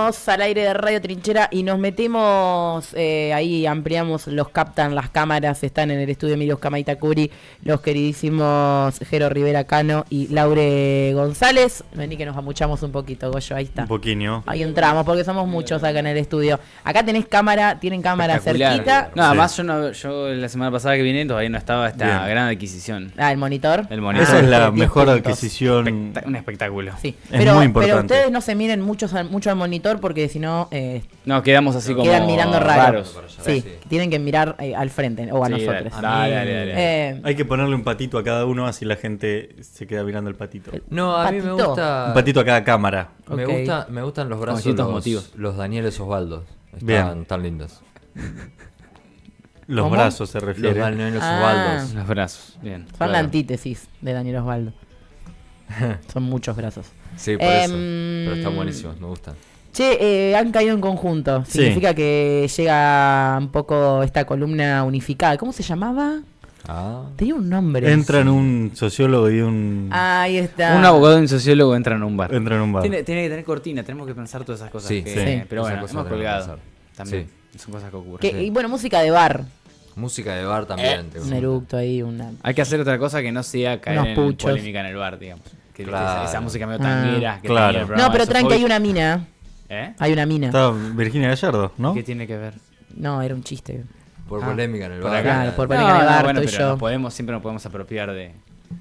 Estamos al aire de Radio Trinchera y nos metemos, ahí ampliamos, los captan las cámaras, están en el estudio Emilio Camaita Curi, los queridísimos Jero Rivera Cano y Laure González. Vení que nos amuchamos un poquito, Goyo, ahí está. Un poquinho. Ahí entramos, porque somos muchos acá en el estudio. Acá tienen cámara cerquita. No, además yo la semana pasada que vine todavía no estaba esta gran adquisición. Ah, el monitor. Esa es la 10 mejor puntos. adquisición. Un espectáculo. Sí, Es muy importante. pero ustedes no se miren mucho al monitor porque si no No, quedamos así como quedan mirando raros. Sí, Sí. tienen que mirar al frente o a Sí, nosotros. dale. Hay que ponerle un patito a cada uno, así la gente se queda mirando el patito. No, a mí me ¿Patito? gusta. Un patito a cada cámara. Me, Ok. me gustan los brazos, distintos motivos. los Danieles Osvaldo. Están Bien. tan lindos. Los ¿Cómo? brazos se Los refiere. Danieles Ah. Osvaldos. Los brazos, bien. Son Claro. la antítesis de Daniel Osvaldo. Son muchos brazos. Sí, por eso. Em, Pero están buenísimos, me gustan. Che, han caído en conjunto. Sí. Significa que llega un poco esta columna unificada. ¿Cómo se llamaba? Ah. Tenía un nombre. Entran un sociólogo y un... Ahí está. Un abogado y un sociólogo entran a un bar. Entran en un bar. Tiene que tener cortina, tenemos que pensar todas esas cosas. Sí, que- sí. Pero bueno, Esas cosas hemos tenemos que colgado. pensar. También. Son cosas que ocurren. Que- y bueno, música de bar. Música de bar también. te Un gusta. eructo ahí, una... Hay que hacer otra cosa que no sea caer Unos en puchos. polémica en el bar, digamos. Que Claro. esa música medio tanguera. Que claro. tenía el programa No, pero de tranqui, hay Sofovich. una mina. ¿Eh? Hay una mina. Estaba Virginia Gallardo, ¿no? ¿Qué tiene que ver? No, era un chiste. Por Ah, polémica en el por bar. acá. Claro, por polémica en el bar, bueno, estoy pero yo. siempre nos podemos apropiar de...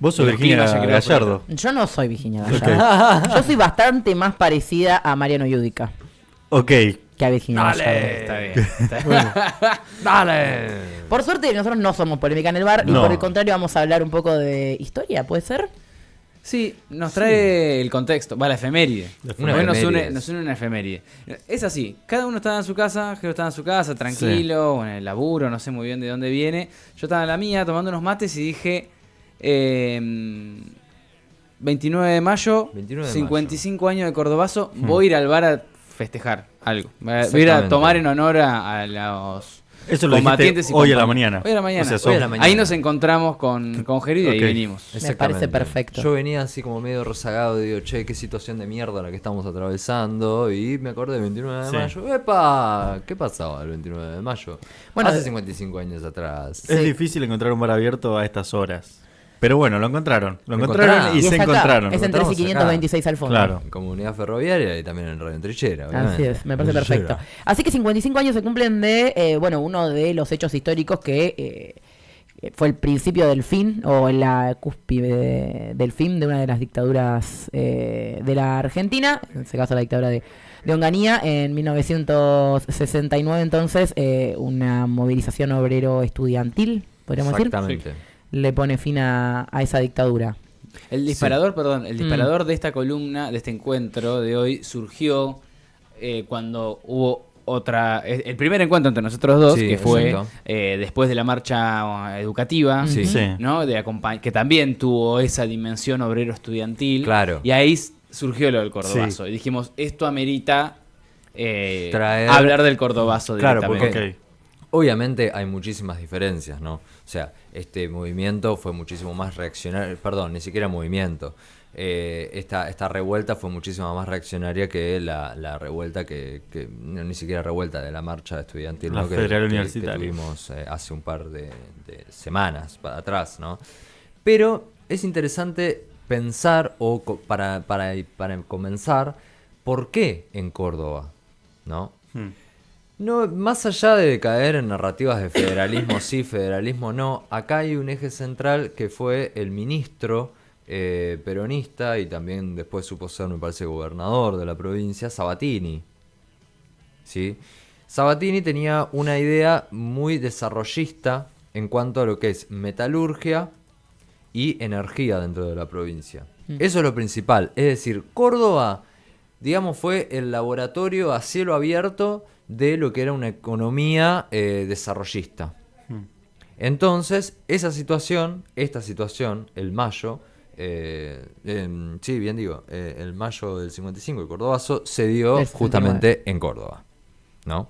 Vos sos Los Virginia climas, yo creo, Gallardo. Yo no soy Virginia Gallardo. Yo soy bastante más parecida a Mariano Yudica Ok. que a Virginia Dale. Gallardo. Está bien. Está bien. ¡Dale! Por suerte nosotros no somos polémica en el bar y No. por el contrario vamos a hablar un poco de historia, ¿puede ser? Sí, nos trae el contexto, va la efeméride. Una Hoy efeméride. nos une una efeméride. Es así, cada uno estaba en su casa, Jero estaba en su casa, tranquilo, o en el laburo, no sé muy bien de dónde viene. Yo estaba en la mía tomando unos mates y dije, 29 de mayo, 29 de 55 años de Cordobazo, voy a ir al bar a festejar algo. Voy a ir a Exactamente. tomar en honor a los... Eso lo combatientes dijiste y hoy a la compañeros. mañana. Hoy a la mañana. O sea, son- Hoy a la mañana. Ahí nos encontramos con Jero y de ahí Ok. venimos. Me parece perfecto. Yo venía así como medio rezagado y digo, che, qué situación de mierda la que estamos atravesando. Y me acordé del 29 de Sí. mayo. ¡Epa! ¿Qué pasaba el 29 de mayo? Bueno, Hace 55 años atrás. Es Sí. difícil encontrar un bar abierto a estas horas. Pero bueno, lo encontraron. Lo Lo encontraron encontraron. y Y se es acá, encontraron. es en Encontramos 13 y 526 al fondo. Claro. En Comunidad Ferroviaria y también en Radio Trinchera. Así obviamente. es, me parece Trinchera. perfecto. Así que 55 años se cumplen de, uno de los hechos históricos que fue el principio del fin, o en la cúspide del fin de una de las dictaduras de la Argentina, en este caso la dictadura de Onganía, en 1969 entonces, una movilización obrero-estudiantil, podríamos decir, Exactamente. le pone fin a esa dictadura. El disparador, perdón, el disparador de esta columna, de este encuentro de hoy, surgió cuando hubo el primer encuentro entre nosotros dos, Sí, que fue exacto. después de la marcha educativa, Sí. Sí. ¿no? Que también tuvo esa dimensión obrero-estudiantil. Claro. Y ahí surgió lo del Cordobazo. Y dijimos, esto amerita Traer- hablar del Cordobazo Claro, directamente. porque- Ok. Obviamente hay muchísimas diferencias, ¿no? O sea, este movimiento fue muchísimo más reaccionario, perdón, ni siquiera movimiento. Esta revuelta fue muchísimo más reaccionaria que la revuelta no, ni siquiera revuelta de la marcha estudiantil, La ¿no? Federal que Universitaria. tuvimos hace un par de semanas para atrás, ¿no? Pero es interesante pensar, para comenzar, ¿por qué en Córdoba? ¿No? No, más allá de caer en narrativas de federalismo sí, federalismo no, acá hay un eje central que fue el ministro peronista y también después supo ser, me parece, gobernador de la provincia, Sabatini. ¿Sí? Sabatini tenía una idea muy desarrollista en cuanto a lo que es metalurgia y energía dentro de la provincia. Eso es lo principal, es decir, Córdoba, digamos, fue el laboratorio a cielo abierto de lo que era una economía desarrollista. Entonces, esta situación, el mayo, sí, bien digo, el mayo del 55, el Cordobazo, se dio Del 69. justamente en Córdoba, ¿no?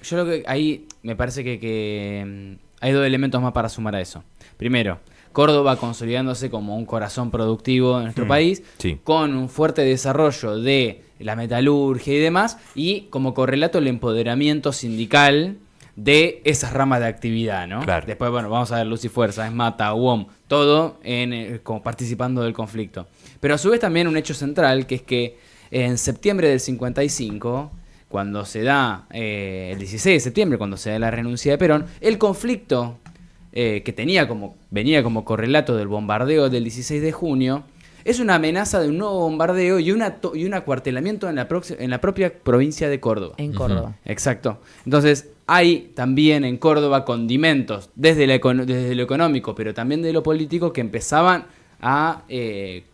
Yo creo que ahí me parece que hay dos elementos más para sumar a eso. Primero, Córdoba consolidándose como un corazón productivo de nuestro país, Sí. con un fuerte desarrollo de la metalurgia y demás, y como correlato el empoderamiento sindical de esas ramas de actividad, ¿no? Claro. Después, bueno, vamos a ver Luz y Fuerza, Esmata, UOM, todo como participando del conflicto. Pero a su vez también un hecho central, que es que en septiembre del 55, cuando se da, el 16 de septiembre, cuando se da la renuncia de Perón, el conflicto que venía como correlato del bombardeo del 16 de junio, es una amenaza de un nuevo bombardeo y un acuartelamiento en la propia provincia de Córdoba. En Córdoba. Exacto. Entonces, hay también en Córdoba condimentos desde lo económico, pero también de lo político, que empezaban a... que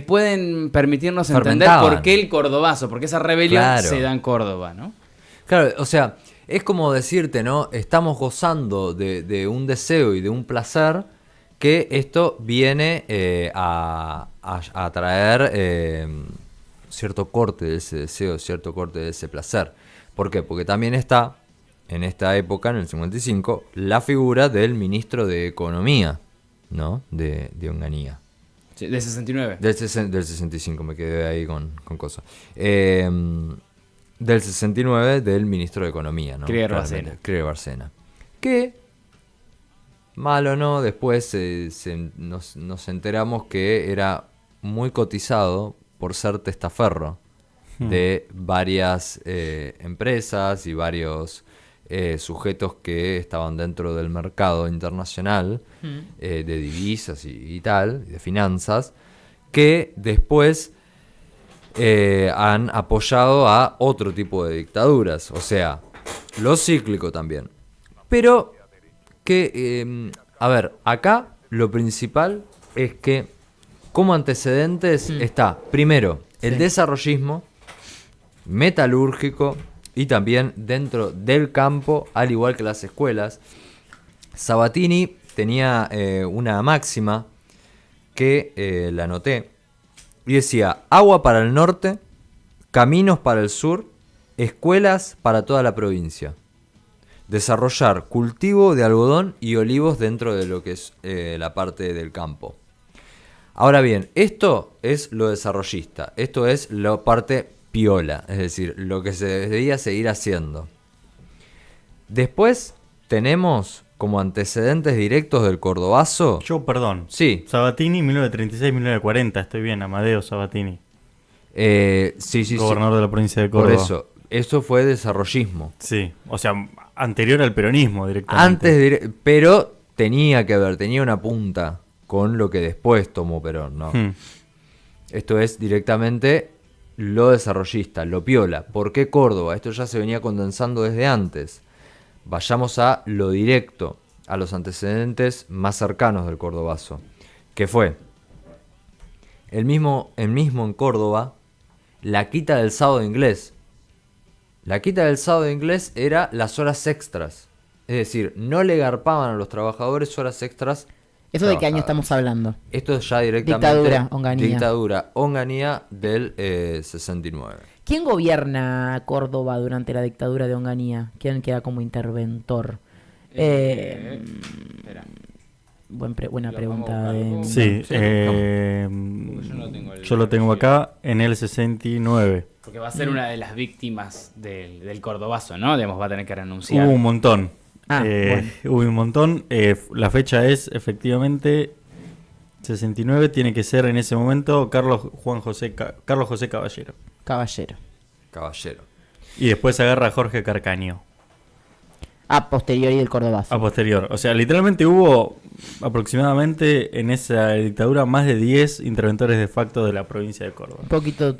pueden permitirnos entender Fermentaban. por qué el cordobazo, por qué esa rebelión Claro. se da en Córdoba, ¿no? Claro, o sea, es como decirte, ¿no? Estamos gozando de un deseo y de un placer que esto viene a traer cierto corte de ese deseo, cierto corte de ese placer. ¿Por qué? Porque también está, en esta época, en el 55, la figura del ministro de Economía, ¿no? De Onganía. Sí, de 69. Del 65, me quedé ahí con cosas. Del 69, del ministro de Economía, ¿no? Krieger Claramente, Bárcena. Krieger Bárcena. Que, mal o no, después nos enteramos que era muy cotizado por ser testaferro de varias empresas y varios sujetos que estaban dentro del mercado internacional de divisas y tal, de finanzas, que después han apoyado a otro tipo de dictaduras, o sea, lo cíclico también. Pero que, a ver, acá lo principal es que como antecedentes está, primero, el desarrollismo metalúrgico y también dentro del campo, al igual que las escuelas. Sabatini tenía una máxima que la anoté y decía: agua para el norte, caminos para el sur, escuelas para toda la provincia. Desarrollar cultivo de algodón y olivos dentro de lo que es la parte del campo. Ahora bien, esto es lo desarrollista, esto es la parte piola, es decir, lo que se debía seguir haciendo. Después tenemos como antecedentes directos del cordobazo. Perdón. Sí. Sabatini, 1936-1940, estoy bien, Amadeo Sabatini. Sí. Gobernador de la provincia de Por Córdoba. eso fue desarrollismo. Sí, o sea, anterior al peronismo directamente. Pero tenía que ver, tenía una punta con lo que después tomó Perón, ¿no? Esto es directamente lo desarrollista, lo piola. ¿Por qué Córdoba? Esto ya se venía condensando desde antes. Vayamos a lo directo, a los antecedentes más cercanos del cordobazo. ¿Qué fue? El mismo en Córdoba, la quita del sábado inglés. La quita del sábado inglés era las horas extras. Es decir, no le garpaban a los trabajadores horas extras. ¿Eso de qué año trabajadas. estamos hablando? Esto es ya directamente... Dictadura, Onganía. Dictadura, Onganía del 69. ¿Quién gobierna Córdoba durante la dictadura de Onganía? ¿Quién queda como interventor? Espera. Buena Lo pregunta. vamos a buscar. De... Sí, Porque yo no tengo el yo lo tengo acá en el 69. Porque va a ser una de las víctimas del cordobazo, ¿no? Digamos, va a tener que renunciar. Hubo un montón. Ah, Hubo un montón. La fecha es efectivamente 69. Tiene que ser en ese momento Carlos José Caballero. Caballero. Caballero. Y después agarra a Jorge Carcaño. A posteriori del Cordobazo. A posterior. O sea, literalmente hubo aproximadamente en esa dictadura más de 10 interventores de facto de la provincia de Córdoba. Un poquito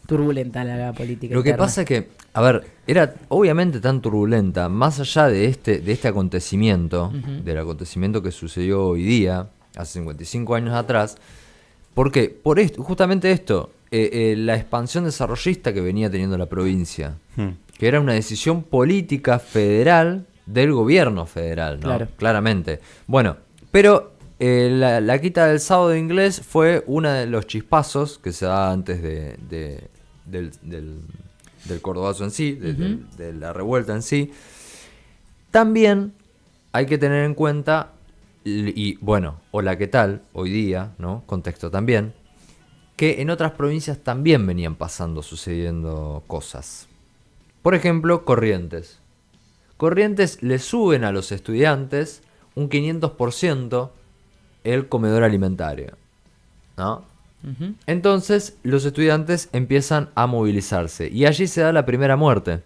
turbulenta la política. Lo que interna. pasa es que, a ver, era obviamente tan turbulenta, más allá de este acontecimiento, del acontecimiento que sucedió hoy día, hace 55 años atrás, porque por esto, justamente esto, la expansión desarrollista que venía teniendo la provincia, que era una decisión política federal del gobierno federal, ¿no? Claro. Claramente. Bueno, pero la quita del sábado inglés fue uno de los chispazos que se da antes del cordobazo en sí, de la revuelta en sí. También hay que tener en cuenta Y bueno, hola, ¿qué tal? Hoy día, ¿no? Contexto también. Que en otras provincias también venían sucediendo cosas. Por ejemplo, Corrientes. Corrientes le suben a los estudiantes un 500% el comedor alimentario, ¿no? Ujú. Entonces los estudiantes empiezan a movilizarse y allí se da la primera muerte,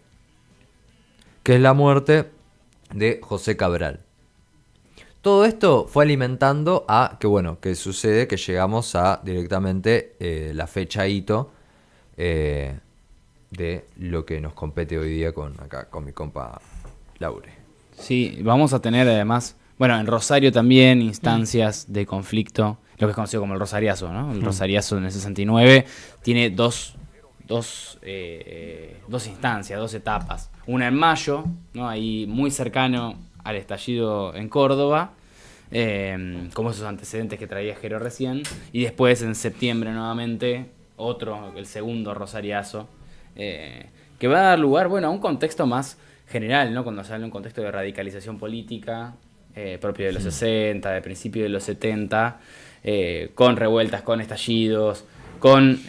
que es la muerte de José Cabral. Todo esto fue alimentando a que, bueno, que sucede que llegamos a directamente la fecha hito de lo que nos compete hoy día con mi compa Laure. Sí, vamos a tener además, bueno, en Rosario también instancias de conflicto, lo que es conocido como el Rosariazo, ¿no? El Rosariazo en el 69 tiene dos instancias, dos etapas. Una en mayo, ¿no? Ahí muy cercano al estallido en Córdoba, como esos antecedentes que traía Jero recién, y después en septiembre nuevamente el segundo Rosariazo, que va a dar lugar, bueno, a un contexto más general, ¿no? Cuando se habla de un contexto de radicalización política propio de los 60, de principio de los 70, con revueltas, con estallidos, con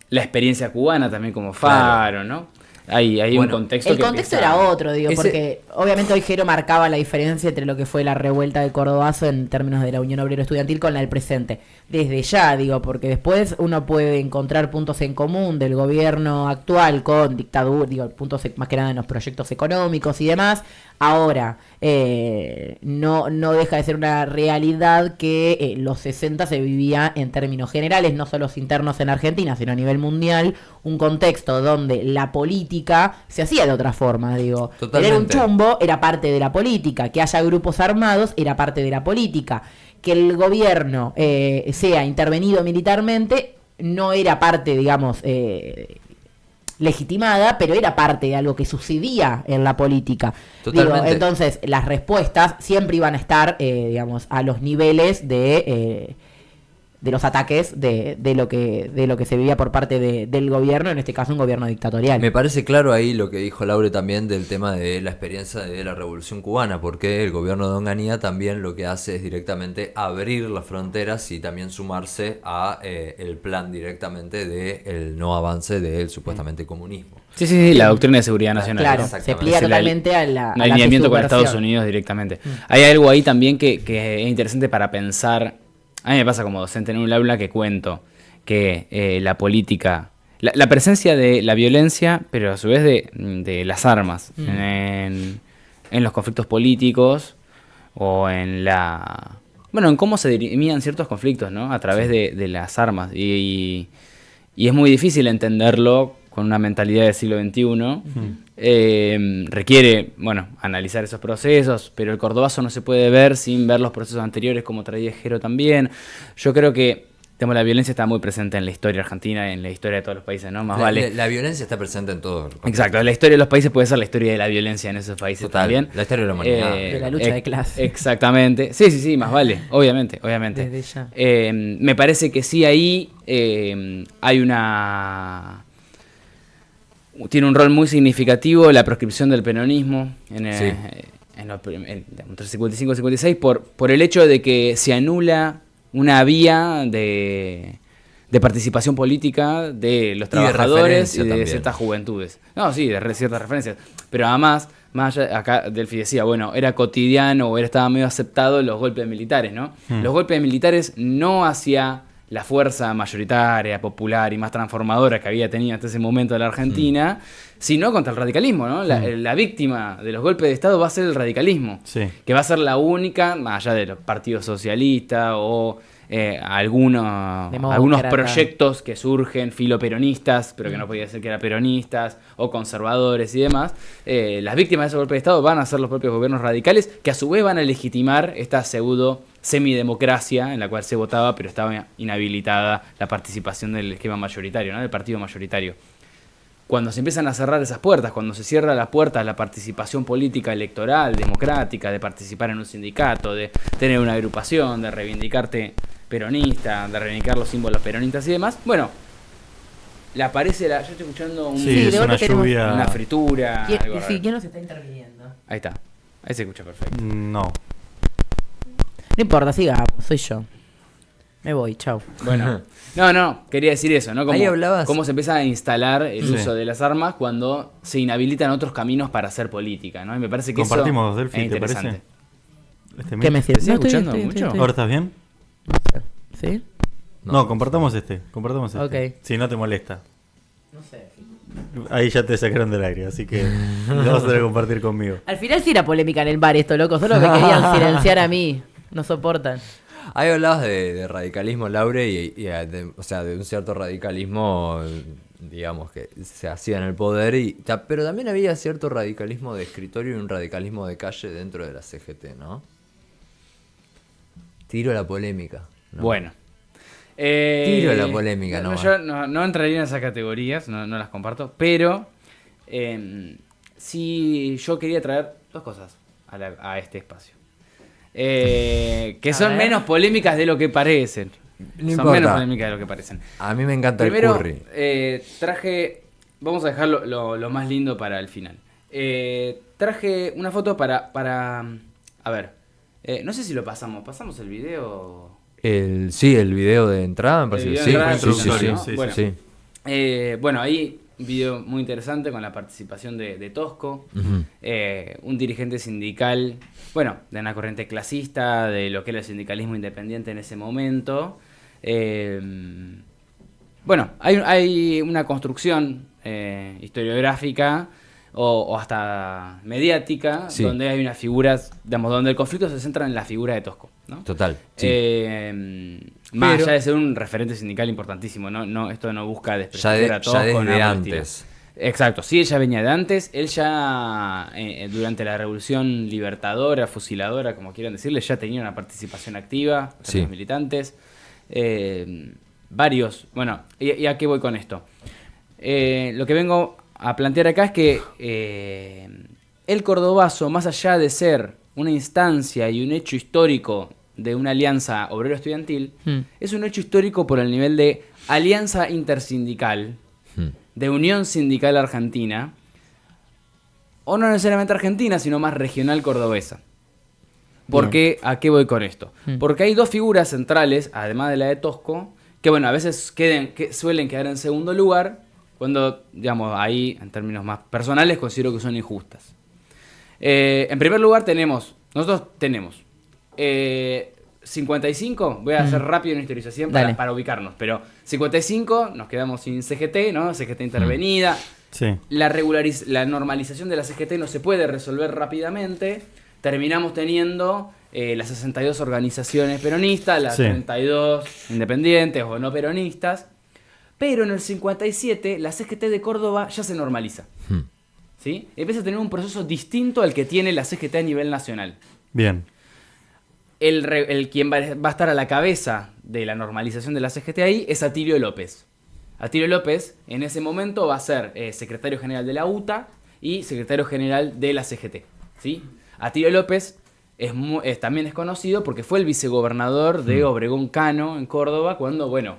la experiencia cubana también como faro, ¿no? Hay Bueno, un contexto El que contexto empieza- era otro, digo, Ese- porque obviamente hoy Jero marcaba la diferencia entre lo que fue la revuelta de Cordobazo en términos de la Unión Obrera Estudiantil con la del presente. Desde ya, digo, porque después uno puede encontrar puntos en común del gobierno actual con dictadura, digo, puntos más que nada en los proyectos económicos y demás. Ahora, no deja de ser una realidad que los 60 se vivía en términos generales, no solo internos en Argentina, sino a nivel mundial, un contexto donde la política se hacía de otra forma, digo. Tener un Totalmente. chumbo era parte de la política, que haya grupos armados era parte de la política, que el gobierno sea intervenido militarmente no era parte, digamos, legitimada, pero era parte de algo que sucedía en la política. Totalmente. Digo, entonces, las respuestas siempre iban a estar, digamos, a los niveles de los ataques de lo que se vivía por parte del gobierno, en este caso un gobierno dictatorial. Me parece claro ahí lo que dijo Laure también del tema de la experiencia de la Revolución Cubana, porque el gobierno de Onganía también lo que hace es directamente abrir las fronteras y también sumarse a el plan directamente del no avance del supuestamente comunismo. Sí, la doctrina de seguridad nacional. Claro, ¿no? se Exactamente. plia Es el totalmente a la Un alineamiento con subversión. Estados Unidos directamente. Hay algo ahí también que es interesante para pensar. A mí me pasa como docente en un aula que cuento que la política, la presencia de la violencia, pero a su vez de las armas en los conflictos políticos o en en cómo se dirimían ciertos conflictos, ¿no? A través de las armas. Y es muy difícil entenderlo con una mentalidad del siglo XXI. Requiere, analizar esos procesos, pero el cordobazo no se puede ver sin ver los procesos anteriores, como traía Jero también. Yo creo que la violencia está muy presente en la historia argentina, en la historia de todos los países, ¿no? Más vale. La violencia está presente en todo. Exacto, la historia de los países puede ser la historia de la violencia en esos países Total, también. la historia de la humanidad. De la lucha de clases. Exactamente. Sí, más vale, obviamente. Desde ya. Me parece que sí ahí hay tiene un rol muy significativo la proscripción del peronismo Sí. entre 55 y 56 por el hecho de que se anula una vía de participación política de los Y de trabajadores referencia y de también. ciertas juventudes. No, sí, ciertas referencias. Pero además, más allá, acá Delphi decía, era cotidiano o estaba medio aceptado los golpes militares, ¿no? Los golpes militares no hacia la fuerza mayoritaria, popular y más transformadora que había tenido hasta ese momento la Argentina, sino contra el radicalismo, ¿no? La víctima de los golpes de Estado va a ser el radicalismo, Sí. que va a ser la única, más allá de los partidos socialistas o algunos Demócrata. proyectos que surgen filoperonistas, pero que no podía ser que eran peronistas o conservadores y demás, las víctimas de esos golpes de Estado van a ser los propios gobiernos radicales, que a su vez van a legitimar esta pseudo semidemocracia en la cual se votaba, pero estaba inhabilitada la participación del esquema mayoritario, ¿no? Del partido mayoritario. Cuando se empiezan a cerrar esas puertas, cuando se cierra la puerta a la participación política electoral, democrática, de participar en un sindicato, de tener una agrupación, de reivindicarte peronista, de reivindicar los símbolos peronistas y demás, le aparece yo estoy escuchando Sí, es de una golpe tenemos lluvia. una fritura. algo raro. ¿Quién nos está interviniendo? Ahí está. Ahí se escucha perfecto. No. No importa, siga, soy yo. Me voy, chau. Bueno, no, quería decir eso, ¿no? Ahí hablabas. Cómo se empieza a instalar el Sí. uso de las armas cuando se inhabilitan otros caminos para hacer política, ¿no? Y me parece que Compartimos, eso Delphi, es ¿te parece? interesante. Este ¿Qué me mix. sirve? ¿Te sigue escuchando mucho? ¿Ahora estás bien? ¿Sí? No, compartamos este. Compartamos este. Ok. Si no te molesta. No sé. Ahí ya te sacaron del aire, así que lo vas a tener que compartir conmigo. Al final sí era polémica en el bar esto, loco. Solo me querían silenciar a mí. No soportan. Ahí hablabas de radicalismo, Laure, o sea, de un cierto radicalismo, digamos, que se hacía en el poder, pero también había cierto radicalismo de escritorio y un radicalismo de calle dentro de la CGT, ¿no? Tiro la polémica. ¿no? Bueno. Tiro la polémica, no, nomás. yo no entraría en esas categorías, no las comparto, pero sí yo quería traer dos cosas a este espacio. Que son ver. menos polémicas de lo que parecen. No Son importa. menos polémicas de lo que parecen. A mí me encanta Primero, el curry. traje. Vamos a dejarlo lo más lindo para el final. Traje una foto para. A ver. No sé si lo pasamos. ¿Pasamos el video? Sí, el video de entrada, me parece El que video de sí. entrada, Sí, sí, introductorio, sí. sí, Bueno. Sí. Bueno, ahí un video muy interesante con la participación de Tosco, Ujú. un dirigente sindical, bueno, de una corriente clasista, de lo que era el sindicalismo independiente en ese momento. Bueno, hay una construcción historiográfica o hasta mediática, Sí. donde hay unas figuras, digamos, donde el conflicto se centra en la figura de Tosco, ¿no? Total. Sí. Más Pero- allá de ser un referente sindical importantísimo, esto no busca desprestigiar a Tosco. ya desde nada por el estilo. antes. Exacto, sí, él ya venía de antes, él ya durante la Revolución Libertadora, Fusiladora, como quieran decirle, ya tenía una participación activa entre Sí. los militantes. Varios, bueno, ¿y a qué voy con esto? Lo que vengo a plantear acá es que el cordobazo, más allá de ser una instancia y un hecho histórico de una alianza obrero-estudiantil, es un hecho histórico por el nivel de alianza intersindical, de unión sindical argentina, o no necesariamente argentina, sino más regional cordobesa. ¿Por qué? ¿A qué voy con esto? Porque hay dos figuras centrales, además de la de Tosco, que bueno, a veces suelen quedar en segundo lugar, cuando, digamos, ahí, en términos más personales, considero que son injustas. En primer lugar nosotros tenemos 55, voy a hacer rápido una historización Dale. para ubicarnos, pero 55 nos quedamos sin CGT, ¿no? CGT intervenida. Sí. La normalización de la CGT no se puede resolver rápidamente. Terminamos teniendo las 62 organizaciones peronistas, las Sí. 32 independientes o no peronistas. Pero en el 57 la CGT de Córdoba ya se normaliza. ¿Sí? Empieza a tener un proceso distinto al que tiene la CGT a nivel nacional. Bien. El quien va a estar a la cabeza de la normalización de la CGT ahí es Atilio López. Atilio López en ese momento va a ser secretario general de la UTA y secretario general de la CGT. ¿Sí? Atilio López también es conocido porque fue el vicegobernador de Obregón Cano en Córdoba cuando, bueno,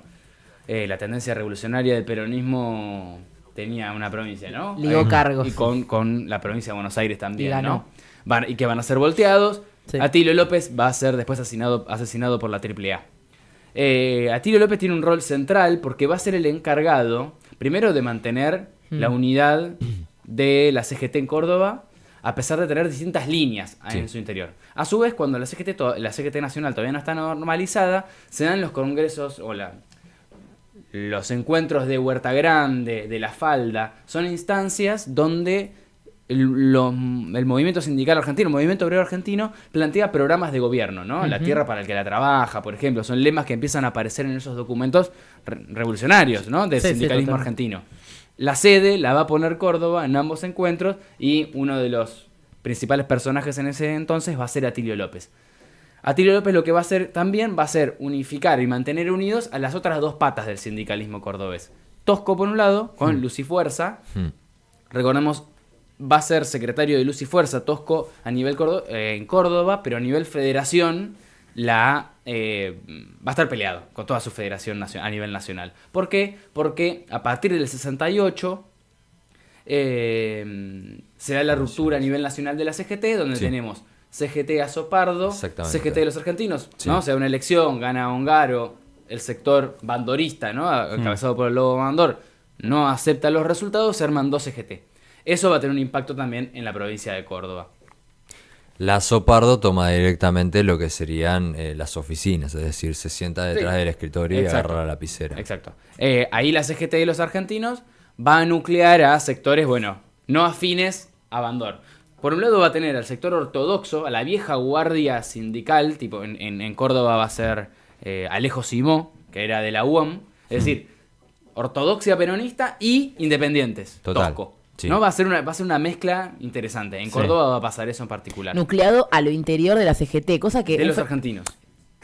la tendencia revolucionaria del peronismo tenía una provincia, ¿no? Ligó cargos. Y con la provincia de Buenos Aires también, Y ganó. ¿no? Y que van a ser volteados. Sí. Atilio López va a ser después asesinado por la AAA. Atilio López tiene un rol central porque va a ser el encargado, primero, de mantener la unidad de la CGT en Córdoba, a pesar de tener distintas líneas en su interior. A su vez, cuando la CGT nacional todavía no está normalizada, se dan los congresos o los encuentros de Huerta Grande, de La Falda. Son instancias donde el movimiento sindical argentino, el movimiento obrero argentino, plantea programas de gobierno, ¿no? La tierra para el que la trabaja, por ejemplo. Son lemas que empiezan a aparecer en esos documentos revolucionarios, ¿no? Del Sí, sí, sindicalismo total. argentino. La sede la va a poner Córdoba en ambos encuentros y uno de los principales personajes en ese entonces va a ser Atilio López. Atilio López lo que va a hacer también va a ser unificar y mantener unidos a las otras dos patas del sindicalismo cordobés. Tosco por un lado, con Luz y Fuerza. Recordemos, va a ser secretario de Luz y Fuerza Tosco a nivel en Córdoba, pero a nivel federación va a estar peleado con toda su federación a nivel nacional. ¿Por qué? Porque a partir del 68 se da la ruptura a nivel nacional de la CGT, donde Sí. tenemos CGT a Sopardo, Exactamente. CGT de los argentinos, Sí. ¿no? O sea, una elección, gana Ongaro, el sector bandorista, ¿no? Encabezado por el Lobo Bandor, no acepta los resultados, se arman 2 CGT. Eso va a tener un impacto también en la provincia de Córdoba. La Sopardo toma directamente lo que serían las oficinas, es decir, se sienta detrás Sí. del escritorio y Exacto. agarra la lapicera. Exacto. Ahí la CGT de los argentinos va a nuclear a sectores, bueno, no afines a Bandor. Por un lado va a tener al sector ortodoxo, a la vieja guardia sindical, tipo en Córdoba va a ser Alejo Simó, que era de la UOM, es decir, ortodoxia peronista y independientes, Total, tosco. sí. ¿No? Va a ser una mezcla interesante. En Sí. Córdoba va a pasar eso en particular. Nucleado a lo interior de la CGT, cosa que... De los argentinos.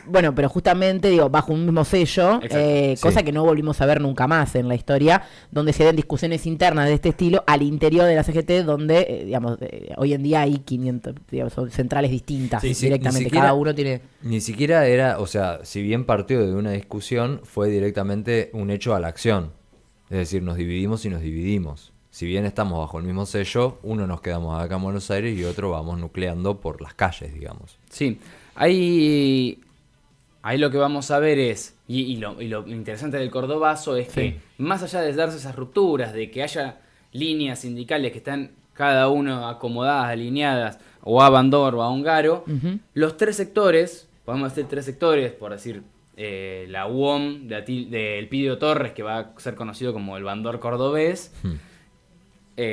Bueno, pero justamente, digo, bajo un mismo sello, Exacto, cosa sí. que no volvimos a ver nunca más en la historia, donde se dan discusiones internas de este estilo al interior de la CGT, donde, digamos, hoy en día hay 500, digamos, son centrales distintas Sí, sí, directamente, ni siquiera- cada uno tiene... Ni siquiera era, o sea, si bien partió de una discusión, fue directamente un hecho a la acción. Es decir, nos dividimos y nos dividimos. Si bien estamos bajo el mismo sello, uno nos quedamos acá en Buenos Aires y otro vamos nucleando por las calles, digamos. Sí, ahí lo que vamos a ver es, y lo interesante del cordobazo es que más allá de darse esas rupturas, de que haya líneas sindicales que están cada uno acomodadas, alineadas, o a Bandor o a Ongaro, los 3 sectores, podemos decir 3 sectores, por decir la UOM de Elpidio Torres, que va a ser conocido como el Bandor cordobés.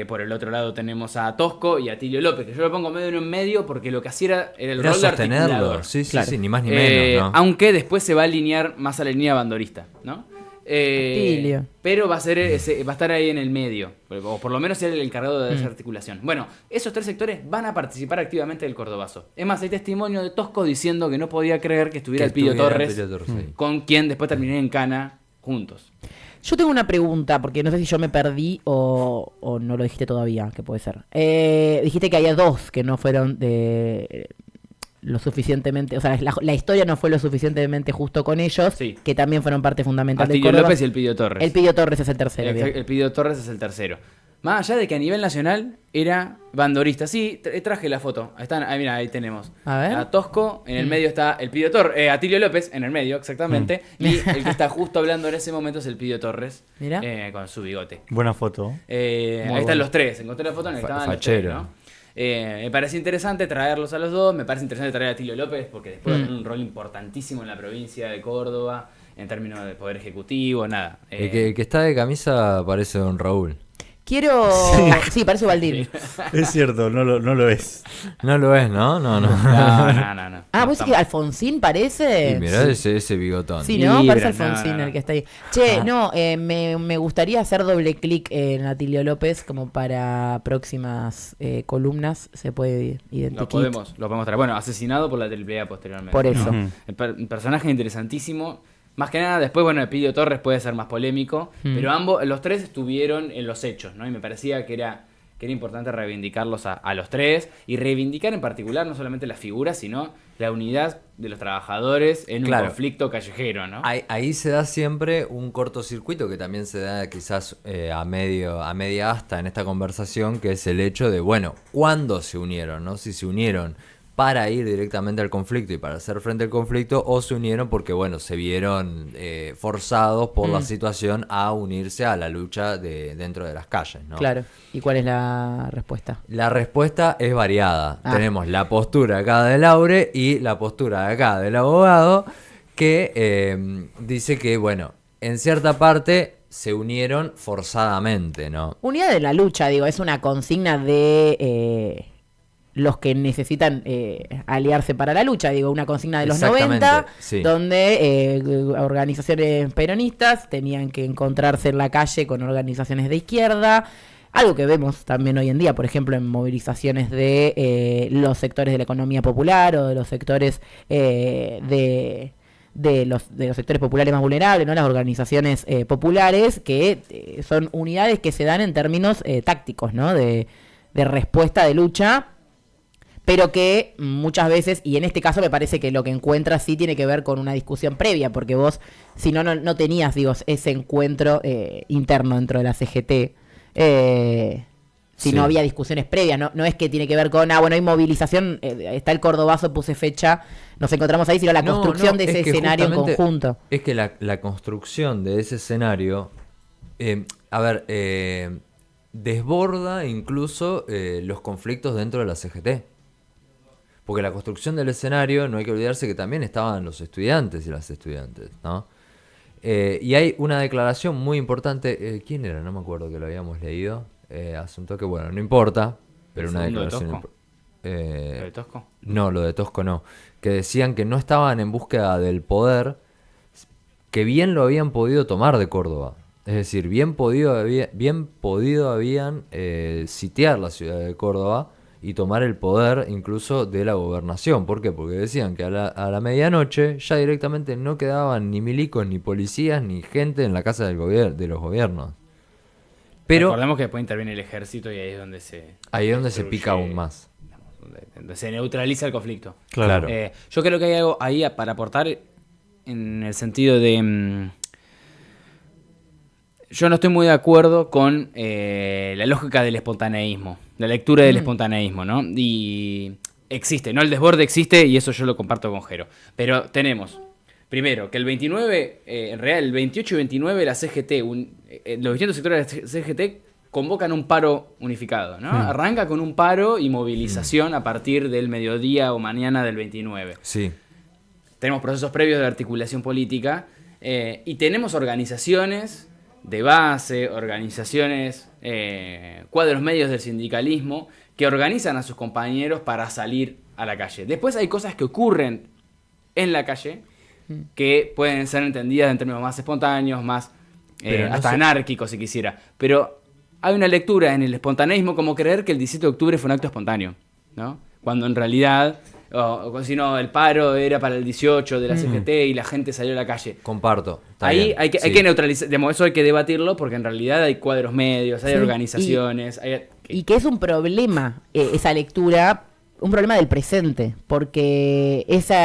Por el otro lado tenemos a Tosco y a Atilio López, que yo lo pongo medio en medio porque lo que hacía era el Era rol de sostenerlo, articulador. sí, sí, Claro. sí, ni más ni menos, ¿no? Aunque después se va a alinear más a la línea bandorista, ¿no? Atilio. Pero va a estar ahí en el medio, o por lo menos ser el encargado de esa articulación. Bueno, esos 3 sectores van a participar activamente del cordobazo. Es más, hay testimonio de Tosco diciendo que no podía creer que estuviera el Pidio estuviera Torres, Elpidio Torres ahí. con quien después terminé en Cana juntos. Yo tengo una pregunta, porque no sé si yo me perdí o no lo dijiste todavía, que puede ser. Dijiste que había 2 que no fueron de lo suficientemente, o sea, la historia no fue lo suficientemente justo con ellos, Sí. que también fueron parte fundamental del Atilio Córdoba. López y el Pidio Torres. El Pidio Torres es el tercero. bien. El Pidio Torres es el tercero. Más allá de que a nivel nacional era bandorista. Sí, traje la foto. Ahí están, mira, ahí tenemos. A ver. A Tosco, en el medio está el Pidio Torres, Atilio López, en el medio, exactamente. Y el que está justo hablando en ese momento es el Pidio Torres, Mira. con su bigote. Buena foto. Ahí están bueno. los 3. Encontré la foto en la que estaban los 3, Fachero. ¿no? Me parece interesante traerlos a los 2. Me parece interesante traer a Atilio López porque después va a tener un rol importantísimo en la provincia de Córdoba, en términos de poder ejecutivo, nada. El que está de camisa parece Don Raúl. Quiero... Sí, parece Baldini. Es cierto, no lo es. No lo es, ¿no? No, no. No. Ah, No, ¿vos decís que Alfonsín parece? Y mirá ese bigotón. Sí, ¿no? Libra, Parece Alfonsín no. el que está ahí. Che, no, me gustaría hacer doble clic en Atilio López como para próximas columnas. Se puede identificar. Lo podemos traer. Bueno, asesinado por la AAA posteriormente. Por eso. Ujú. Un personaje interesantísimo. Más que nada, después, bueno, Elpidio Torres puede ser más polémico, pero los 3 estuvieron en los hechos, ¿no? Y me parecía que era importante reivindicarlos a los 3 y reivindicar en particular no solamente las figuras, sino la unidad de los trabajadores en un Claro. conflicto callejero, ¿no? Ahí se da siempre un cortocircuito que también se da quizás a media asta en esta conversación, que es el hecho de, bueno, ¿cuándo se unieron? ¿No? Si se unieron para ir directamente al conflicto y para hacer frente al conflicto, o se unieron porque, bueno, se vieron forzados por la situación a unirse a la lucha dentro de las calles, ¿no? Claro. ¿Y cuál es la respuesta? La respuesta es variada. Ah. Tenemos la postura acá de Laure y la postura acá del abogado, que dice que, bueno, en cierta parte se unieron forzadamente, ¿no? Unidad de la lucha, digo, es una consigna de los que necesitan aliarse para la lucha, digo, una consigna de los Exactamente, 90, sí. donde organizaciones peronistas tenían que encontrarse en la calle con organizaciones de izquierda, algo que vemos también hoy en día, por ejemplo, en movilizaciones de los sectores de la economía popular o de los sectores de los sectores populares más vulnerables, ¿no? Las organizaciones populares, que son unidades que se dan en términos tácticos, ¿no? De respuesta, de lucha, pero que muchas veces, y en este caso me parece que lo que encuentras sí tiene que ver con una discusión previa, porque vos, si no tenías, digo, ese encuentro interno dentro de la CGT, Si Sí. no había discusiones previas, no es que tiene que ver con, bueno, hay movilización, está el Cordobazo, puse fecha, nos encontramos ahí, sino la No, construcción no, de ese es que escenario en justamente conjunto. Es que la construcción de ese escenario, desborda incluso los conflictos dentro de la CGT. Porque la construcción del escenario, no hay que olvidarse que también estaban los estudiantes y las estudiantes, ¿no? Y hay una declaración muy importante. ¿Quién era? No me acuerdo que lo habíamos leído. Hace un toque, bueno, no importa. Pero ¿El una segundo de declaración. Tosco? ¿Lo de Tosco? No, lo de Tosco no. Que decían que no estaban en búsqueda del poder, que bien lo habían podido tomar de Córdoba. Es decir, bien podido habían sitiar la ciudad de Córdoba y tomar el poder incluso de la gobernación. ¿Por qué? Porque decían que a la medianoche ya directamente no quedaban ni milicos, ni policías, ni gente en la casa de los gobiernos. Pero Recordemos que después interviene el ejército y ahí es donde ahí es donde se destruye, pica aún más. digamos, donde se neutraliza el conflicto. Claro. Yo creo que hay algo ahí para aportar en el sentido de... yo no estoy muy de acuerdo con la lógica del espontaneísmo, la lectura del espontaneísmo, ¿no? Y existe, ¿no? El desborde existe y eso yo lo comparto con Jero. Pero tenemos, primero, que el 29, en realidad el 28 y 29 la CGT, los distintos sectores de la CGT convocan un paro unificado, ¿no? Arranca con un paro y movilización a partir del mediodía o mañana del 29. Sí. Tenemos procesos previos de articulación política y tenemos organizaciones de base, organizaciones, cuadros medios del sindicalismo que organizan a sus compañeros para salir a la calle. Después hay cosas que ocurren en la calle que pueden ser entendidas en términos más espontáneos, más Pero no hasta se- anárquicos si quisiera. Pero hay una lectura en el espontaneísmo como creer que el 17 de octubre fue un acto espontáneo, ¿no? Cuando en realidad, o si no, el paro era para el 18 de la CGT y la gente salió a la calle. Comparto. Está Ahí bien, hay sí. que neutralizar, digamos, eso hay que debatirlo porque en realidad hay cuadros medios, hay Sí, organizaciones, Y que es un problema, esa lectura, un problema del presente, porque ese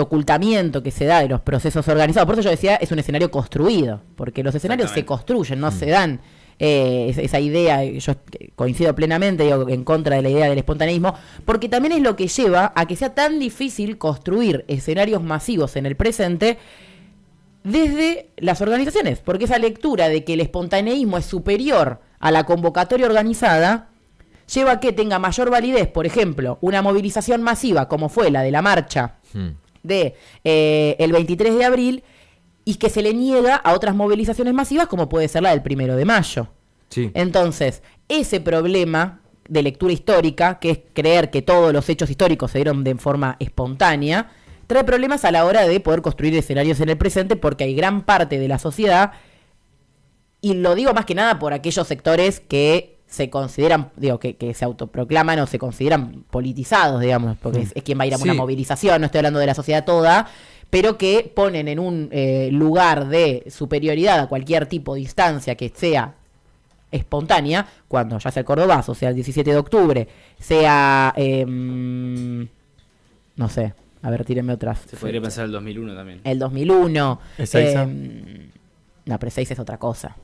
ocultamiento que se da de los procesos organizados, por eso yo decía, es un escenario construido, porque los escenarios se Exactamente. construyen, no se dan. Esa idea, yo coincido plenamente, digo, en contra de la idea del espontaneísmo, porque también es lo que lleva a que sea tan difícil construir escenarios masivos en el presente desde las organizaciones, porque esa lectura de que el espontaneísmo es superior a la convocatoria organizada lleva a que tenga mayor validez, por ejemplo, una movilización masiva como fue la de la marcha de el 23 de abril y que se le niega a otras movilizaciones masivas como puede ser la del 1 de mayo. Sí. Entonces, ese problema de lectura histórica, que es creer que todos los hechos históricos se dieron de forma espontánea, trae problemas a la hora de poder construir escenarios en el presente porque hay gran parte de la sociedad, y lo digo más que nada por aquellos sectores que se consideran, digo, que se autoproclaman o se consideran politizados, digamos, porque es quien va a ir a una Sí. movilización, no estoy hablando de la sociedad toda, pero que ponen en un lugar de superioridad a cualquier tipo de instancia que sea espontánea, cuando ya sea el Cordobazo, sea el 17 de octubre, sea, no sé, a ver, tírenme otras. se podría pensar el 2001 también. El 2001. ¿Ezeiza? No, pero Ezeiza es otra cosa.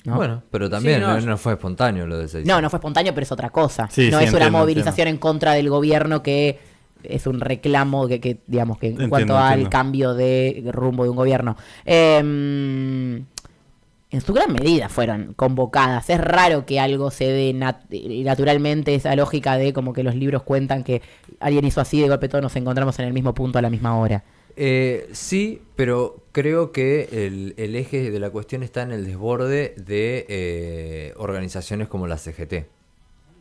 ¿No? Bueno, pero también Sí, no, no fue espontáneo lo de Ezeiza. No, no fue espontáneo, pero es otra cosa. Sí, no sí, es una entiendo, movilización en contra del gobierno que es un reclamo que digamos, que en Entiendo, cuanto al entiendo. cambio de rumbo de un gobierno. En su gran medida fueron convocadas. Es raro que algo se dé naturalmente, esa lógica de como que los libros cuentan que alguien hizo así, de golpe todos nos encontramos en el mismo punto a la misma hora. Sí, pero creo que el eje de la cuestión está en el desborde de organizaciones como la CGT.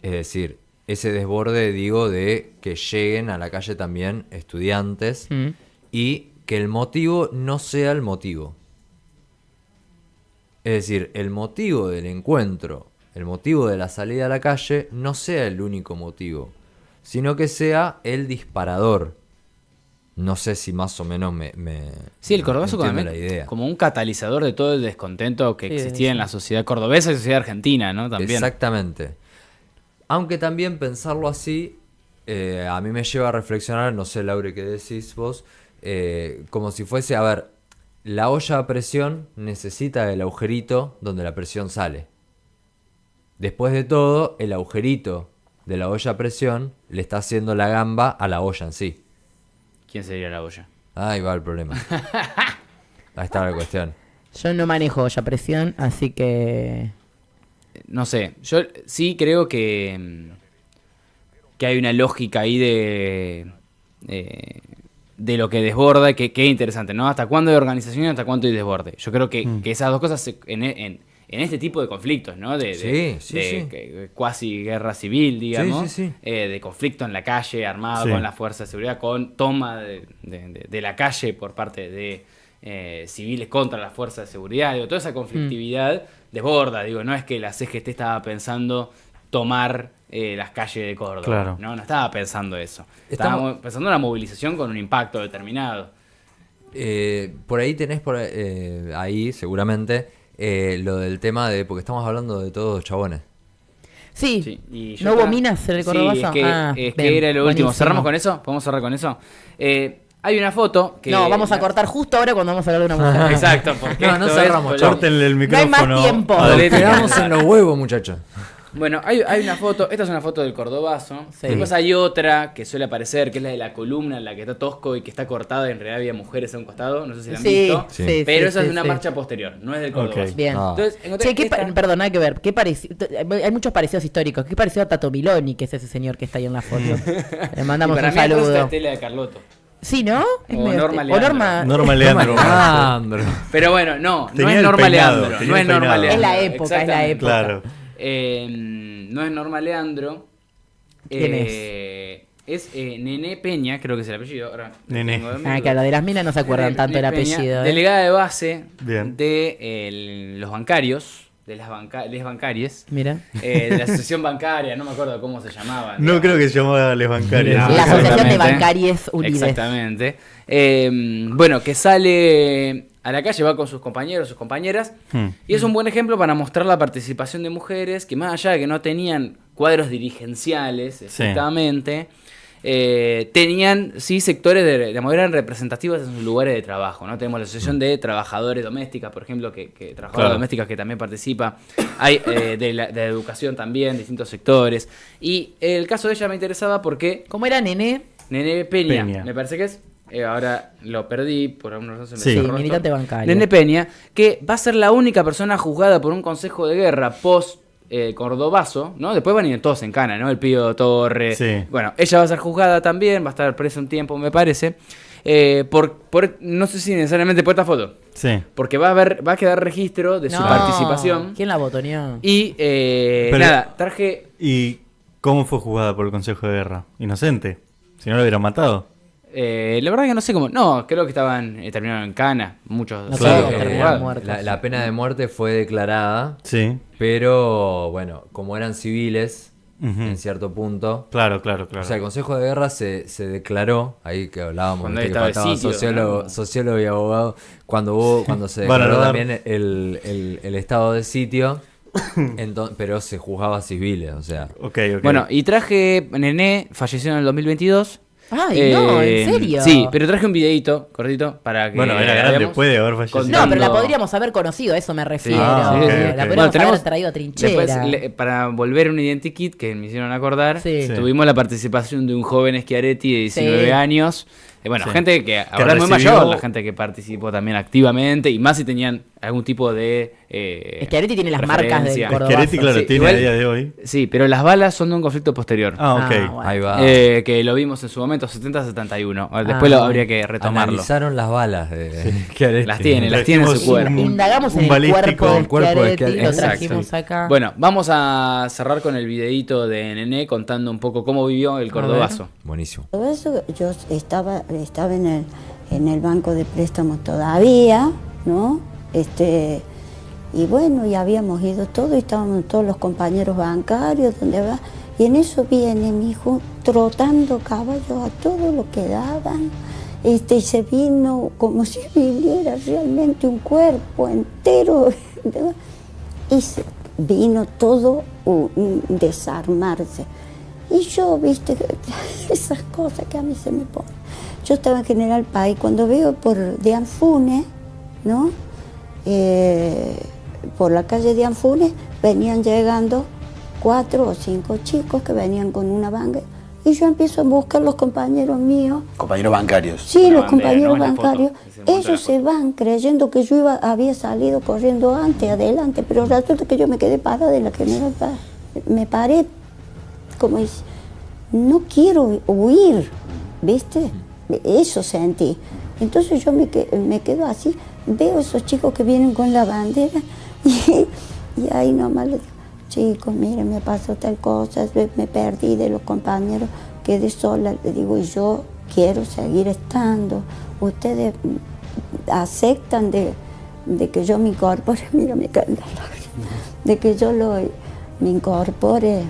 Es decir, ese desborde, digo, de que lleguen a la calle también estudiantes y que el motivo no sea el motivo. Es decir, el motivo del encuentro, el motivo de la salida a la calle, no sea el único motivo, sino que sea el disparador. No sé si más o menos me Sí, el Cordobazo entiende como, la idea. como un catalizador de todo el descontento que Sí, existía en sí. la sociedad cordobesa y sociedad argentina, ¿no? También. Exactamente. Aunque también pensarlo así, a mí me lleva a reflexionar, no sé, Laure, qué decís vos, como si fuese, a ver, la olla a presión necesita el agujerito donde la presión sale. Después de todo, el agujerito de la olla a presión le está haciendo la gamba a la olla en sí. ¿Quién sería la olla? Ahí va el problema. Ahí está la cuestión. Yo no manejo olla a presión, así que... No sé, yo sí creo que hay una lógica ahí de lo que desborda, que es interesante, ¿no? ¿Hasta cuándo hay organización y hasta cuánto hay desborde? Yo creo que esas dos cosas en este tipo de conflictos, ¿no? Sí. Cuasi guerra civil, digamos. Sí. De conflicto en la calle, armado Sí. con las fuerzas de seguridad, con toma de la calle por parte de civiles contra las fuerzas de seguridad. Digo, toda esa conflictividad desborda. Digo, no es que la CGT estaba pensando tomar las calles de Córdoba. Claro. No estaba pensando eso. Estaba pensando en una movilización con un impacto determinado. Por ahí tenés ahí seguramente lo del tema de... Porque estamos hablando de todos chabones. Sí, Sí, y yo ¿no hubo estaba- minas en el Sí, Cordobazo? es que era lo último. ¿Cerramos con eso? ¿Podemos cerrar con eso? Hay una foto que... No, vamos a cortar justo ahora cuando vamos a hablar de una mujer. Exacto, porque No, no esto es cerramos, color. Córtenle el No hay más micrófono. tiempo. a Nos Delfina. quedamos en los huevos, muchachos. Bueno, hay una foto, esta es una foto del Cordobazo. Sí. Después hay otra que suele aparecer, que es la de la columna en la que está Tosco y que está cortada y en realidad había mujeres a un costado, no sé si la han Sí, visto. sí, Pero sí, esa es sí, de una sí. marcha posterior, no es del Cordobazo. Ok. Bien. Ah. Entonces, encontré Che, esta- perdón, nada que ver. Hay muchos parecidos históricos. ¿Qué pareció a Tato Miloni, que es ese señor que está ahí en la foto? Le mandamos y para un mí atrás está saludo. Estela de Carlotto. Sí, ¿no? Es O medio Norma o Leandro. Norma Leandro. Leandro. Pero bueno, no Tenía es el Norma peinado, Leandro. tenía No el es Norma peinado. Leandro. Es la época, es la Exactamente. época. Claro. No es Norma Leandro. ¿Quién Es Nené Peña, creo que es el apellido. Ahora, Nené. tengo en Ah, mente. claro, de las minas no se acuerdan Nené tanto del Peña, apellido. ¿eh? Delegada de base Bien. de los bancarios, de les bancarias, Mira. de la asociación bancaria, no me acuerdo cómo se llamaban. No creo que se llamaba Les Bancarias. No, La Asociación de exactamente. Bancarias Unides. Exactamente. Bueno, que sale a la calle, va con sus compañeros, sus compañeras, y es un buen ejemplo para mostrar la participación de mujeres que más allá de que no tenían cuadros dirigenciales, exactamente, tenían sí sectores digamos, eran representativas en sus lugares de trabajo, ¿no? Tenemos la asociación de trabajadores domésticas, por ejemplo, que trabajadoras Claro. domésticas que también participa, hay de educación también, distintos sectores, y el caso de ella me interesaba porque ¿Cómo era, Nené? Nené Peña, Peña. me parece que es. Ahora lo perdí, por alguna razón se me Sí. cerró Sí, esto. militante bancario. Nené Peña, que va a ser la única persona juzgada por un consejo de guerra post Cordobazo, ¿no? Después van a ir todos en cana, ¿no? El Pío Torre. Sí. Bueno, ella va a ser juzgada también, va a estar presa un tiempo, me parece. No sé si necesariamente por esta foto. Sí. Porque va a quedar registro de su No. participación. ¿Quién la botoneó? Y Pero- nada, traje. ¿Y cómo fue juzgada por el Consejo de Guerra? Inocente. Si no lo hubieran matado. La verdad que no sé cómo. No, creo que estaban terminaron en cana. Muchos. No Claro. todos terminaron juzgados. muertos. La pena de muerte fue declarada, Sí. pero bueno, como eran civiles, Ujú. en cierto punto. Claro. O sea, el Consejo de Guerra se declaró, ahí que hablábamos, Cuando viste, que estaba el faltaba sitio, sociólogo, ¿no? sociólogo y abogado, cuando se Van a declaró dar- también el estado de sitio, pero se juzgaba civiles, o sea. Ok. Bueno, y traje. Nené falleció en el 2022. Ay, no, ¿en serio? Sí, pero traje un videito cortito para que. Bueno, era grande, veamos. puede haber fallecido. No, pero la Contando- podríamos haber conocido, a eso me refiero. Ah, ok, La ok. podríamos Bueno, tenemos- haber traído a trinchera. Después, para volver a un identikit que me hicieron acordar, Sí. Sí. tuvimos la participación de un joven Schiaretti de 19 Sí. años. Bueno, Sí. gente que ahora es muy recibió- mayor, la gente que participó también activamente, y más si tenían algún tipo de. Schiaretti tiene las marcas del referencia. Cordobazo. Schiaretti, claro, Sí, tiene igual- a día de hoy. Sí, pero las balas son de un conflicto posterior. Ah, ok. Ah, bueno. Ahí va. Que lo vimos en su momento, 70-71. Después lo bueno. habría que retomarlo. Analizaron las balas de Schiaretti. Las tiene en su Trajimos cuerpo. Indagamos un en el balístico. cuerpo de Cuerpo de Schiaretti, lo Schiaretti. trajimos Exacto. acá. Bueno, vamos a cerrar con el videíto de Nené contando un poco cómo vivió el Cordobazo. Buenísimo. Todo eso, yo estaba en el banco de préstamos todavía, ¿no? Y bueno, y habíamos ido todos, y estábamos todos los compañeros bancarios, donde va, y en eso viene mi hijo trotando caballos a todo lo que daban, y se vino como si viniera realmente un cuerpo entero, ¿verdad? Y vino todo un desarmarse. Y yo, viste, esas cosas que a mí se me ponen. Yo estaba en General Paz y cuando veo por de Anfunes, ¿no? Por la calle de Anfunes venían llegando 4 o 5 chicos que venían con una banda y yo empiezo a buscar los compañeros míos. Compañeros bancarios. Sí, Una los bandera, compañeros ¿no? En la foto, bancarios. ese momento de la Ellos se van creyendo que yo había salido corriendo adelante, pero resulta que yo me quedé parada de la general Paz. Me paré como dice, no quiero huir, ¿viste? Eso sentí. Entonces yo me quedo así, veo esos chicos que vienen con la bandera y ahí nomás les digo, chicos, miren, me pasó tal cosa, me perdí de los compañeros, quedé sola, le digo, y yo quiero seguir estando. Ustedes aceptan de que yo me incorpore, mira, me caen las lágrimas, de que yo me incorpore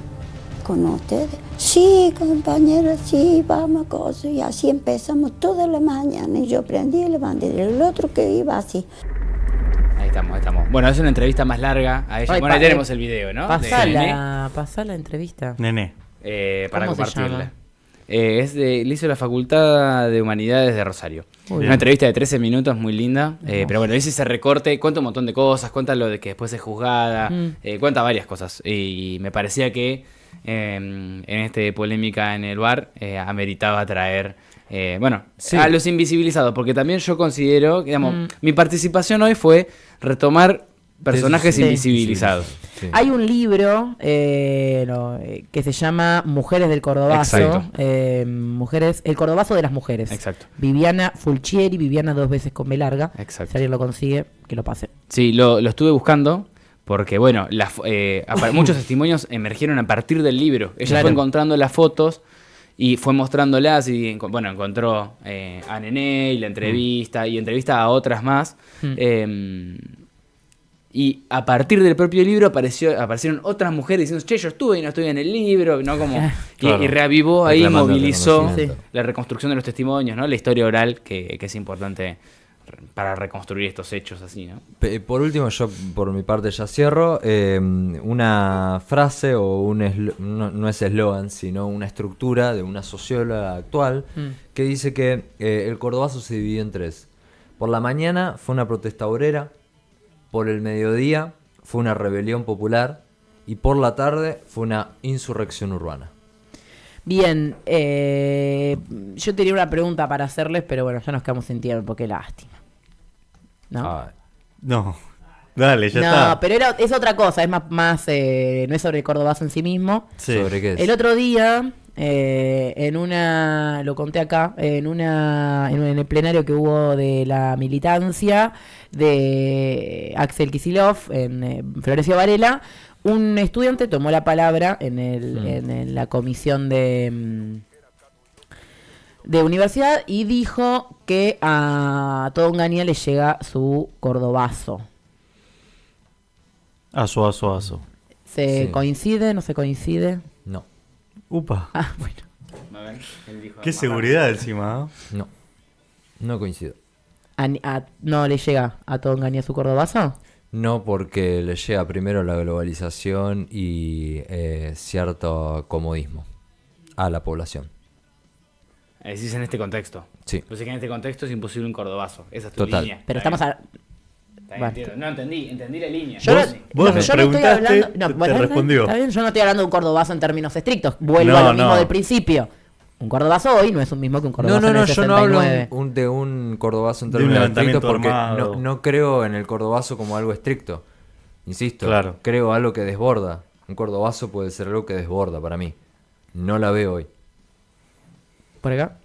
con ustedes. Sí, compañera, sí, vamos a cosas. Y así empezamos toda la mañana y yo prendí el bandera, el otro que iba así. Ahí estamos, ahí estamos. Bueno, es una entrevista más larga a ella. Ay, Bueno, ahí tenemos el video, ¿no? Pasá De Nene, la entrevista. Nene. para ¿Cómo se compartirla. llama? Le hizo la Facultad de Humanidades de Rosario. Muy Una bien. entrevista de 13 minutos, muy linda. Pero bueno, dice ese recorte, cuenta un montón de cosas, cuenta lo de que después es juzgada, cuenta varias cosas. Y me parecía que en este polémica en el bar ameritaba traer Sí. a los invisibilizados, porque también yo considero, digamos, mi participación hoy fue retomar personajes Sí. invisibilizados. Sí. Hay un libro que se llama Mujeres del Cordobazo. Exacto. El Cordobazo de las Mujeres. Exacto. Viviana Fulchieri, Viviana 2 veces con B larga. Exacto. Si alguien lo consigue, que lo pase. Sí, lo estuve buscando porque, bueno, muchos testimonios emergieron a partir del libro. Ella Claro. fue encontrando las fotos y fue mostrándolas y, bueno, encontró a Nené y la entrevista y entrevista a otras más. Y a partir del propio libro aparecieron otras mujeres diciendo, che, yo estuve y no estuve en el libro, ¿no? Como, Claro. y reavivó ahí, Reclamando movilizó reconocimiento. la reconstrucción de los testimonios, ¿no? La historia oral que es importante para reconstruir estos hechos así, ¿no? Por último, yo por mi parte ya cierro. Una frase o no es eslogan, sino una estructura de una socióloga actual que dice que el cordobazo se dividió en 3. Por la mañana fue una protesta obrera, por el mediodía fue una rebelión popular y por la tarde fue una insurrección urbana. Bien, yo tenía una pregunta para hacerles, pero bueno, ya nos quedamos sin tiempo, qué lástima. ¿No? Ah, No. Dale, ya no, está. pero es otra cosa, es más no es sobre el Cordobazo en sí mismo. Sí. ¿Sobre qué es? El otro día, lo conté acá, en el plenario que hubo de la militancia de Axel Kicillof en Florencio Varela, un estudiante tomó la palabra en la comisión de universidad y dijo que a todo Onganía le llega su cordobazo. Aso. ¿Se Sí. coincide? ¿No se coincide? No, Upa. Ah, bueno. A ver, él dijo Qué más seguridad encima, ¿no? no coincido. ¿No le llega a todo Onganía su cordobazo? No, porque le llega primero la globalización y cierto comodismo a la población. Decís en este contexto. Sí. Pues es que en este contexto es imposible un cordobazo. Esa es tu Total. línea. Pero Está estamos bien. a... Está bien, Bueno. entiendo. No, entendí la línea. Yo Vos- no, vos no, me yo no estoy preguntaste, hablando... te No, bueno, respondió. Está bien, yo no estoy hablando de un cordobazo en términos estrictos. Vuelvo No, a lo mismo no. del principio. Un cordobazo hoy no es un mismo que un cordobazo No, en el yo no hablo 69. de un cordobazo en De un términos levantamiento estrictos porque armado. no creo en el cordobazo como algo estricto. Insisto, Claro. creo algo que desborda. Un cordobazo puede ser algo que desborda para mí. No la veo hoy. ¿Por acá?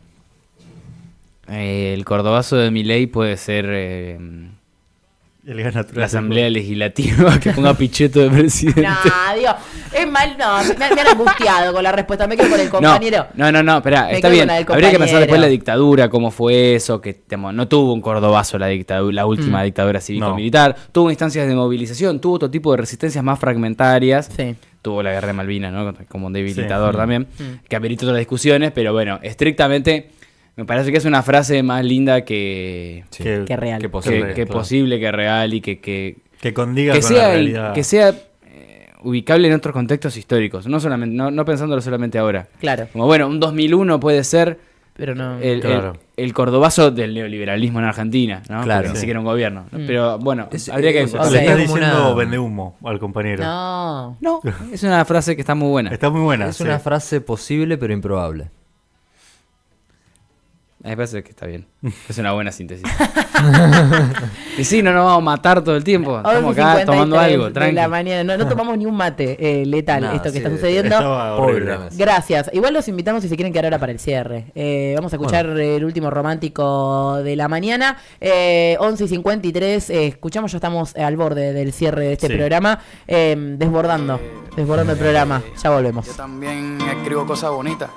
El cordobazo de Milei puede ser El gas natural. la Asamblea Legislativa que ponga Pichetto de presidente. No, digo, es mal, no, me han angustiado con la respuesta, me quedo con el compañero. No, espera, Me está quedo bien. con la del Habría que pensar compañero. después la dictadura, cómo fue eso, que digamos, no tuvo un cordobazo la dictadura, la última dictadura cívico-militar, tuvo instancias de movilización, tuvo otro tipo de resistencias más fragmentarias. Sí. Tuvo la guerra de Malvinas, ¿no? Como un debilitador Sí. también, que amerita otras discusiones, pero bueno, estrictamente me parece que es una frase más linda que Sí. Que real. Que posible. que claro. posible, que real y que condiga que con la sea, realidad. que sea ubicable en otros contextos históricos, no solamente no pensándolo solamente ahora. Claro. Como bueno, un 2001 puede ser, pero no. Claro. El cordobazo del neoliberalismo en Argentina, ¿no? Claro. Porque ni Sí. siquiera un gobierno. ¿no? Mm. Pero bueno, Es- habría que... o sea, Ok. Le estás es como diciendo una- vende humo al compañero. No. No, es una frase que está muy buena. Está muy buena. Es sí. una frase posible pero improbable. Me parece que está bien. Es una buena síntesis. Y sí, no nos vamos a matar todo el tiempo. Estamos acá 11:53 tomando algo, de tranqui. la mañana. No tomamos ni un mate letal, No, esto que sí, está sucediendo. Estaba Pobre horrible. la mesa. Gracias. Igual los invitamos si se quieren quedar ahora para el cierre. Vamos a escuchar el último romántico de la mañana. 11:53. Escuchamos, ya estamos al borde del cierre de este Sí. programa. Desbordando el programa. Ya volvemos. Yo también escribo cosas bonitas.